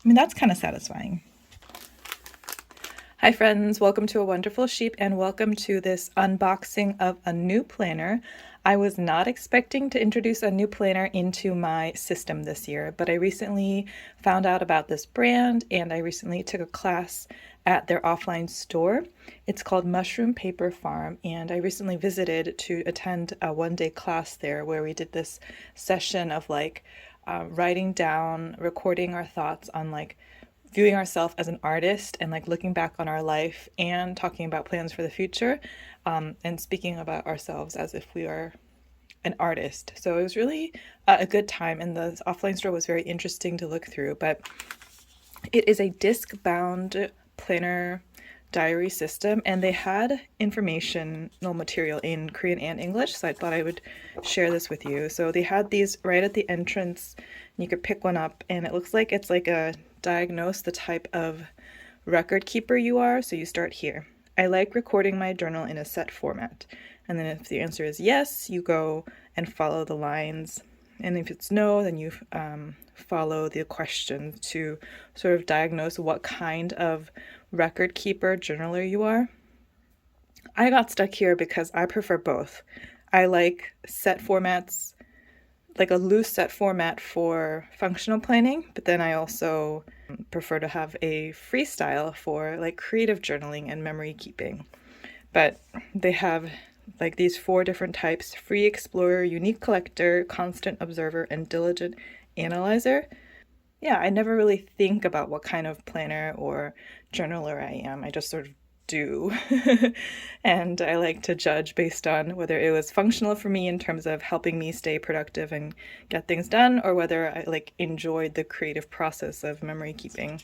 I mean, that's kind of satisfying. Hi friends, welcome to A Wonderful Sheep and welcome to this unboxing of a new planner. I was not expecting to introduce a new planner into my system this year, but I recently found out about this brand and I recently took a class at their offline store. It's called Mushroom Paper Farm, and I recently visited to attend a one-day class there where we did this session of writing down, recording our thoughts on viewing ourselves as an artist and looking back on our life and talking about plans for the future, and speaking about ourselves as if we are an artist. So it was really a good time, and the offline store was very interesting to look through. But it is a disc-bound planner diary system, and they had informational material in Korean and English, so I thought I would share this with you. So they had these right at the entrance, and you could pick one up, and it looks like it's like a diagnose the type of record keeper you are. So you start here. I like recording my journal in a set format. And then if the answer is yes, you go and follow the lines. And if it's no, then you follow the questions to sort of diagnose what kind of record keeper journaler you are. I got stuck here because I prefer both. I like set formats, like a loose set format for functional planning, but then I also prefer to have a freestyle for creative journaling and memory keeping. But they have these 4 different types: free explorer, unique collector, constant observer, and diligent analyzer. Yeah, I never really think about what kind of planner or journaler I am. I just sort of do. And I like to judge based on whether it was functional for me in terms of helping me stay productive and get things done, or whether I enjoyed the creative process of memory keeping.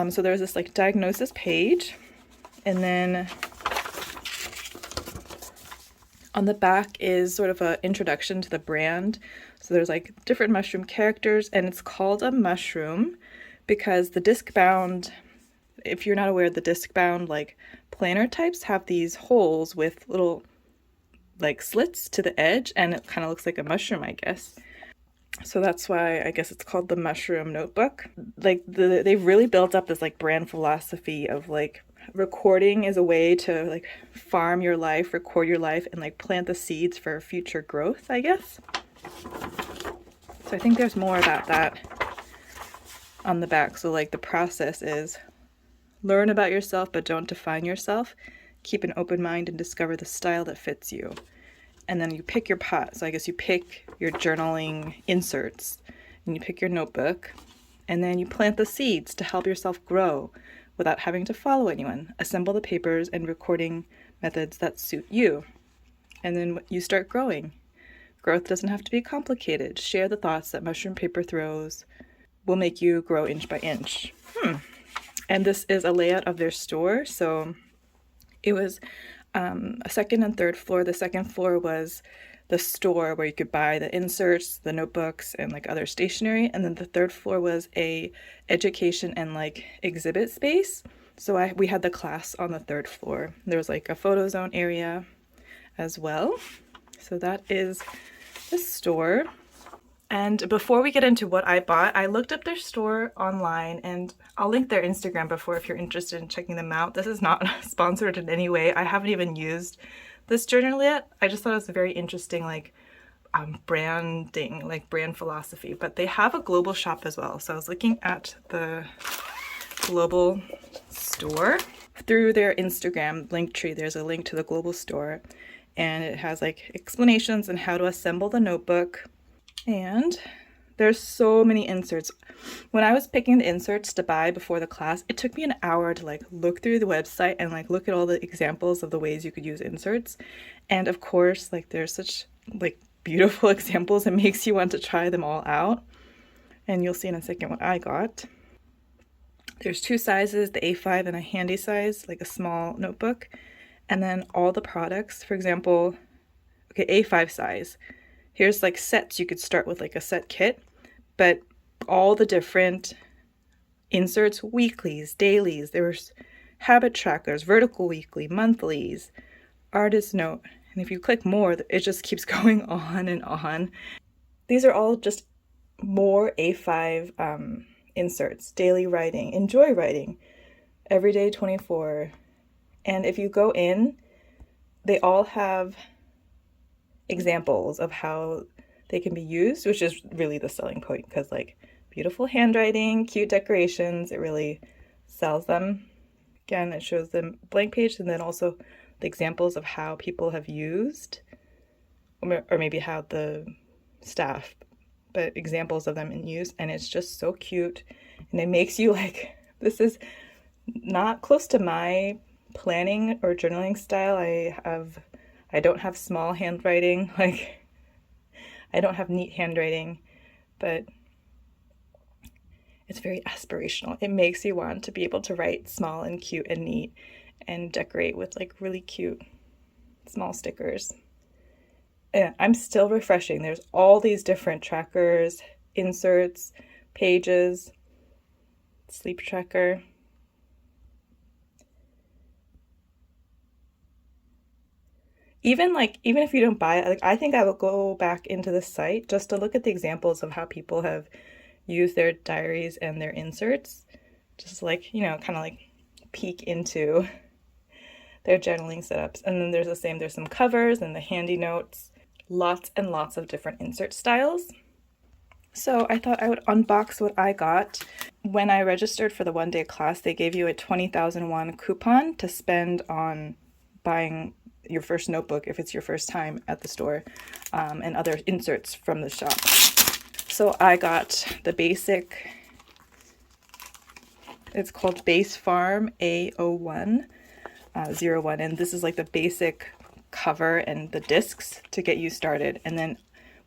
So there's this diagnosis page, and then on the back is sort of an introduction to the brand. So there's different mushroom characters, and it's called a mushroom because the disc bound, if you're not aware, the disc bound planner types have these holes with little slits to the edge, and it kind of looks like a mushroom, I guess. So that's why I guess it's called the mushroom notebook. They've really built up this brand philosophy of recording is a way to farm your life, record your life, and plant the seeds for future growth, I guess. So I think there's more about that on the back. So the process is: learn about yourself but don't define yourself. Keep an open mind and discover the style that fits you. And then you pick your pot. So I guess you pick your journaling inserts, and you pick your notebook, and then you plant the seeds to help yourself grow without having to follow anyone. Assemble the papers and recording methods that suit you. And then you start growing. Growth doesn't have to be complicated. Share the thoughts that mushroom paper throws will make you grow inch by inch. And this is a layout of their store. So it was a second and third floor. The second floor was the store where you could buy the inserts, the notebooks, and other stationery. And then the third floor was a education and exhibit space. So we had the class on the third floor. There was a photo zone area as well. So that is the store. And before we get into what I bought, I looked up their store online, and I'll link their Instagram before if you're interested in checking them out. This is not sponsored in any way. I haven't even used this journal yet. I just thought it was a very interesting branding, brand philosophy. But they have a global shop as well. So I was looking at the global store. Through their Instagram link tree, there's a link to the global store, and it has explanations on how to assemble the notebook. And there's so many inserts. When I was picking the inserts to buy before the class, it took me an hour to look through the website and look at all the examples of the ways you could use inserts. And of course, there's such beautiful examples. It makes you want to try them all out. And you'll see in a second what I got. There's 2 sizes, the A5 and a handy size, a small notebook. And then all the products, for example, okay, A5 size. Here's sets. You could start with a set kit, but all the different inserts, weeklies, dailies, there's habit trackers, vertical weekly, monthlies, artist note. And if you click more, it just keeps going on and on. These are all just more A5 inserts, daily writing, enjoy writing, everyday 24. And if you go in, they all have examples of how they can be used, which is really the selling point, because like beautiful handwriting, cute decorations, it really sells them. Again, it shows them blank page and then also the examples of how people have used, or maybe how the staff, but examples of them in use. And it's just so cute, and it makes you like, this is not close to my planning or journaling style. I don't have small handwriting, like I don't have neat handwriting, but it's very aspirational. It makes you want to be able to write small and cute and neat and decorate with like really cute small stickers. And I'm still refreshing. There's all these different trackers, inserts, pages, sleep tracker. Even if you don't buy it, like I think I will go back into the site just to look at the examples of how people have used their diaries and their inserts, just like, you know, kind of like peek into their journaling setups. And then there's some covers and the handy notes, lots and lots of different insert styles. So I thought I would unbox what I got. When I registered for the one-day class, they gave you a 20,000 won coupon to spend on buying your first notebook if it's your first time at the store, and other inserts from the shop. So I got the basic, it's called Base Farm A01, 01, and this is like the basic cover and the discs to get you started. And then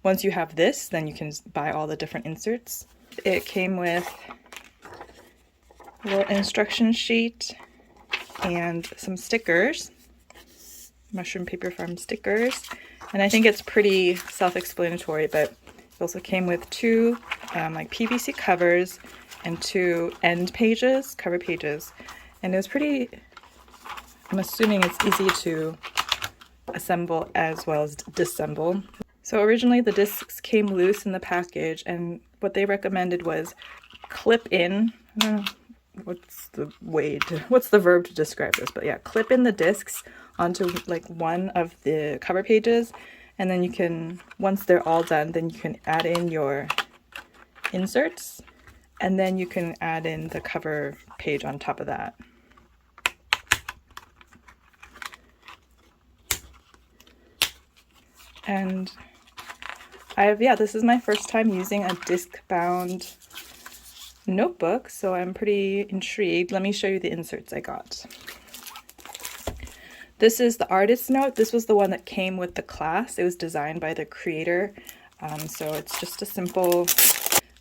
once you have this, then you can buy all the different inserts. It came with a little instruction sheet and some stickers, Mushroom Paper Farm stickers. And I think it's pretty self-explanatory, but it also came with two like PVC covers and two end pages, cover pages. And it was pretty, I'm assuming it's easy to assemble as well as disassemble. So originally the discs came loose in the package, and what they recommended was clip in, I don't know what's the verb to describe this, but yeah, clip in the discs onto like one of the cover pages, and then you can, once they're all done, then you can add in your inserts, and then you can add in the cover page on top of that. And this is my first time using a disc-bound notebook, so I'm pretty intrigued. Let me show you the inserts I got. This is the artist note. This was the one that came with the class. It was designed by the creator. So it's just a simple,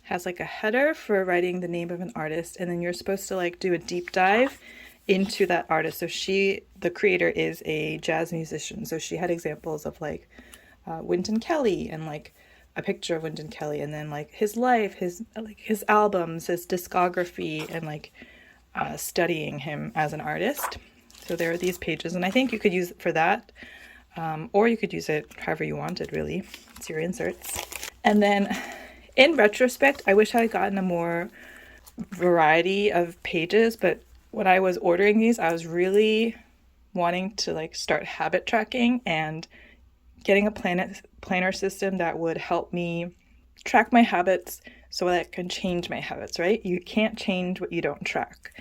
has like a header for writing the name of an artist, and then you're supposed to like do a deep dive into that artist. So the creator is a jazz musician. So she had examples of like Wynton Kelly, and like a picture of Wynton Kelly, and then like his life, his albums, his discography, and like studying him as an artist. So there are these pages, and I think you could use it for that, or you could use it however you wanted, really. It's your inserts. And then in retrospect, I wish I had gotten a more variety of pages, but when I was ordering these, I was really wanting to like start habit tracking and getting a planner system that would help me track my habits so that I can change my habits, right? You can't change what you don't track.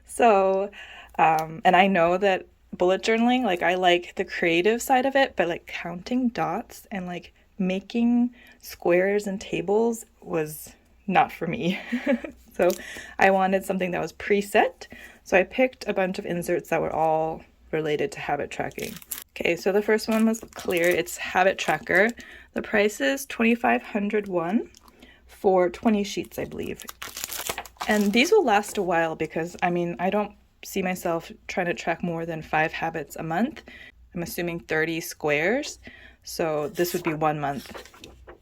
So, and I know that bullet journaling, like I like the creative side of it, but like counting dots and like making squares and tables was not for me. So I wanted something that was preset. So I picked a bunch of inserts that were all related to habit tracking. Okay, so the first one was clear. It's Habit Tracker. The price is 2,500 won for 20 sheets, I believe. And these will last a while because, I mean, I don't see myself trying to track more than 5 habits a month. I'm assuming 30 squares. So this would be 1 month.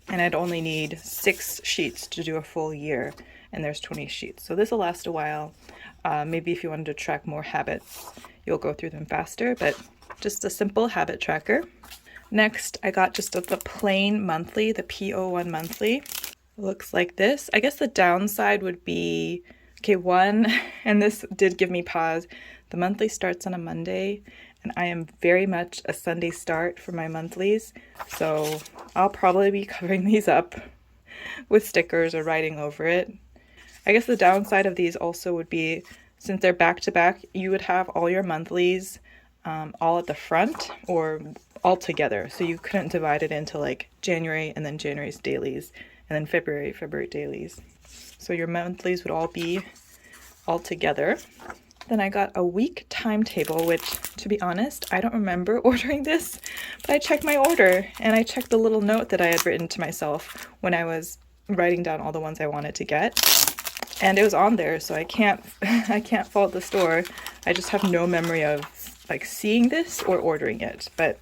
And I'd only need 6 sheets to do a full year. And there's 20 sheets. So this will last a while. Maybe if you wanted to track more habits, you'll go through them faster, but just a simple habit tracker. Next, I got just the plain monthly, the P01 monthly. looks like this. I guess the downside would be, okay, one, and this did give me pause. The monthly starts on a Monday, and I am very much a Sunday start for my monthlies. So I'll probably be covering these up with stickers or writing over it. I guess the downside of these also would be, since they're back to back, you would have all your monthlies all at the front or all together. So you couldn't divide it into like January and then January's dailies and then February dailies. So your monthlies would all be all together. Then I got a week timetable, which, to be honest, I don't remember ordering this, but I checked my order and I checked the little note that I had written to myself when I was writing down all the ones I wanted to get. And it was on there, so I can't fault the store. I just have no memory of like seeing this or ordering it, but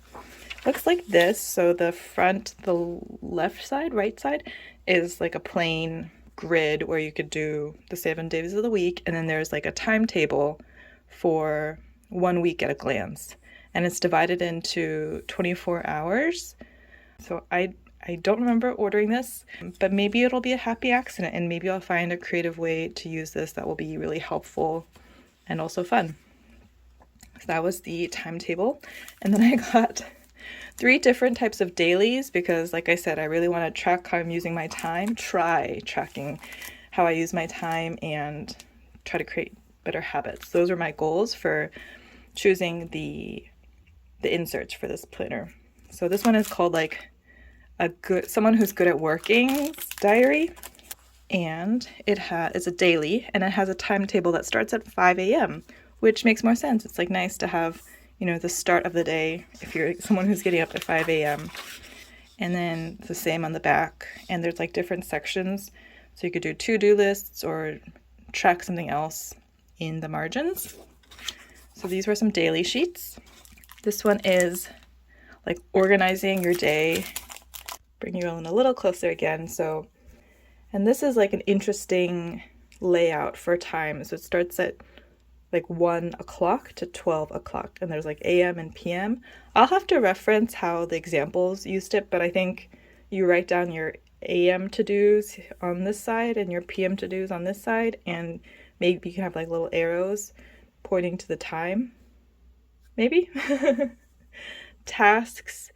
looks like this. So the front, the left side, right side is like a plain grid where you could do the 7 days of the week, and then there's like a timetable for 1 week at a glance, and it's divided into 24 hours. So I don't remember ordering this, but maybe it'll be a happy accident, and maybe I'll find a creative way to use this that will be really helpful and also fun. So that was the timetable. And then I got 3 different types of dailies because, like I said, I really want to track how I'm using my time, try tracking how I use my time, and try to create better habits. Those are my goals for choosing the inserts for this planner. So this one is called like someone who's good at working diary, and it's a daily, and it has a timetable that starts at 5 a.m., which makes more sense. It's like nice to have, you know, the start of the day if you're someone who's getting up at 5 a.m. And then it's the same on the back, and there's like different sections, so you could do to-do lists or track something else in the margins. So these were some daily sheets. This one is like organizing your day. Bring you in a little closer again. So, and this is like an interesting layout for time. So it starts at like 1 o'clock to 12 o'clock, and there's like AM and PM. I'll have to reference how the examples used it, but I think you write down your AM to-dos on this side and your PM to-dos on this side, and maybe you can have like little arrows pointing to the time, maybe. Tasks.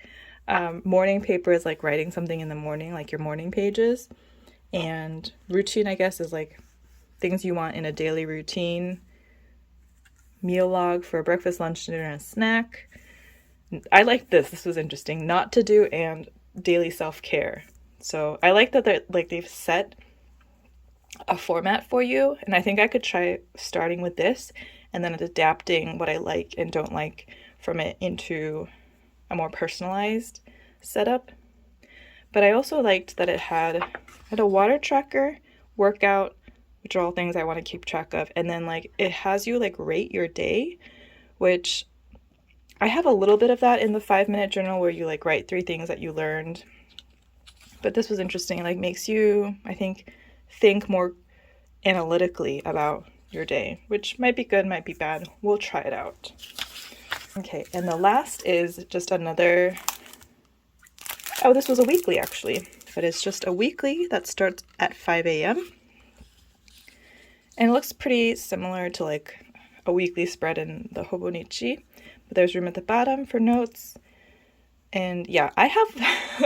Morning paper is like writing something in the morning, like your morning pages. And routine, I guess, is like things you want in a daily routine. Meal log for breakfast, lunch, dinner, and snack. I like this. This was interesting. Not to do and daily self-care. So I like that they've set a format for you, and I think I could try starting with this and then adapting what I like and don't like from it into a more personalized setup. But I also liked that it had a water tracker, workout, which are all things I want to keep track of, and then like it has you like rate your day, which I have a little bit of that in the 5-minute journal where you like write 3 things that you learned. But this was interesting. It like makes you, I think more analytically about your day, which might be good, might be bad. We'll try it out. Okay, and the last is just another, oh, this was a weekly actually, but it's just a weekly that starts at 5 a.m. And it looks pretty similar to like a weekly spread in the Hobonichi, but there's room at the bottom for notes. And yeah, I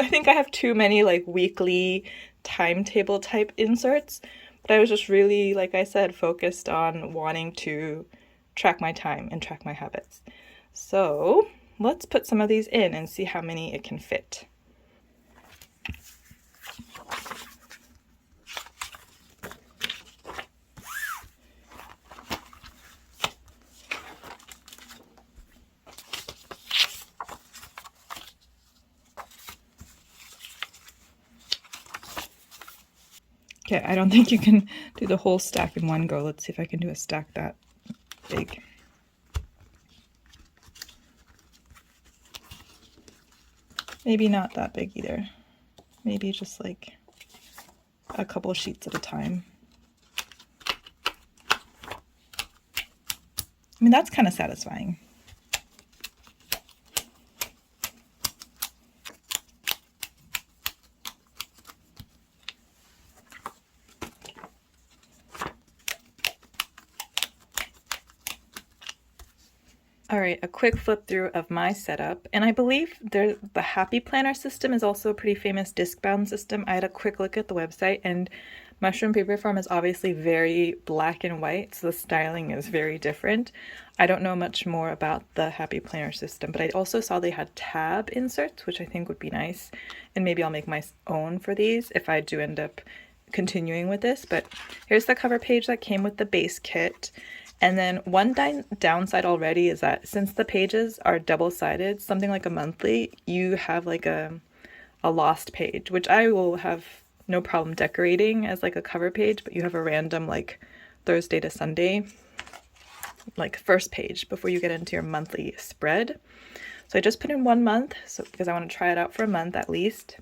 think I have too many like weekly timetable type inserts, but I was just really, like I said, focused on wanting to track my time and track my habits. So let's put some of these in and see how many it can fit. Okay, I don't think you can do the whole stack in one go. Let's see if I can do a stack that big. Maybe not that big either. Maybe just like a couple sheets at a time. I mean, that's kind of satisfying. All right, a quick flip through of my setup, and I believe the Happy Planner system is also a pretty famous disc-bound system. I had a quick look at the website, and mushroom paperform is obviously very black and white, so the styling is very different. I don't know much more about the Happy Planner system, but I also saw they had tab inserts, which I think would be nice, and maybe I'll make my own for these if I do end up continuing with this. But here's the cover page that came with the base kit. And then one downside already is that since the pages are double-sided, something like a monthly, you have like a lost page, which I will have no problem decorating as like a cover page, but you have a random like Thursday to Sunday like first page before you get into your monthly spread. So I just put in 1 month, so because I want to try it out for a month at least.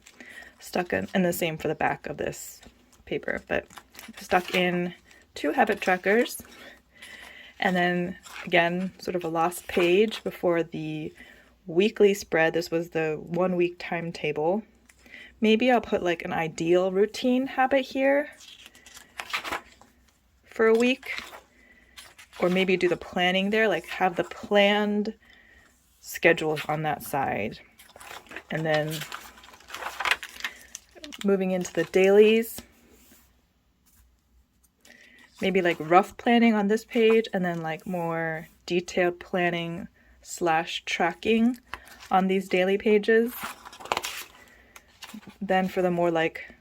Stuck in, and the same for the back of this paper, but stuck in 2 habit trackers. And then again, sort of a lost page before the weekly spread. This was the 1 week timetable. Maybe I'll put like an ideal routine habit here for a week, or maybe do the planning there, like have the planned schedules on that side. And then moving into the dailies, maybe like rough planning on this page, and then like more detailed planning / tracking on these daily pages. Then for the more like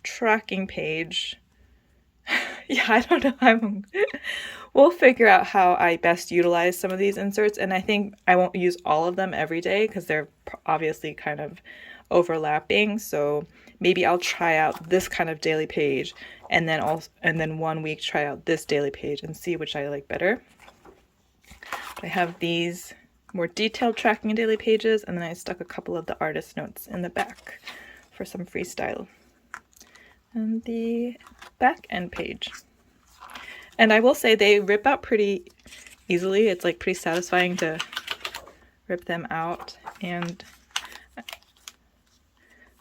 tracking page, yeah, I don't know. We'll figure out how I best utilize some of these inserts, and I think I won't use all of them every day because they're obviously kind of overlapping. So maybe I'll try out this kind of daily page, and then 1 week try out this daily page and see which I like better. I have these more detailed tracking and daily pages, and then I stuck a couple of the artist notes in the back for some freestyle. And the back end page. And I will say they rip out pretty easily. It's like pretty satisfying to rip them out, and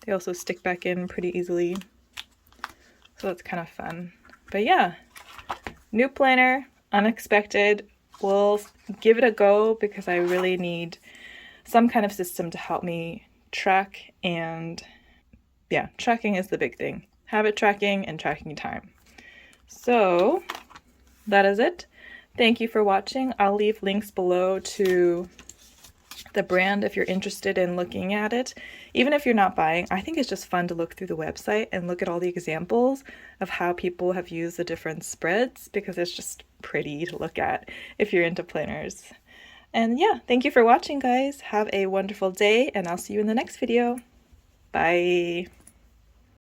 they also stick back in pretty easily. So that's kind of fun. But yeah, new planner, unexpected. We'll give it a go because I really need some kind of system to help me track, and yeah, tracking is the big thing. Habit tracking and tracking time. So that is it. Thank you for watching. I'll leave links below to the brand if you're interested in looking at it. Even if you're not buying, I think it's just fun to look through the website and look at all the examples of how people have used the different spreads, because it's just pretty to look at if you're into planners. And yeah, thank you for watching, guys. Have a wonderful day, and I'll see you in the next video. Bye.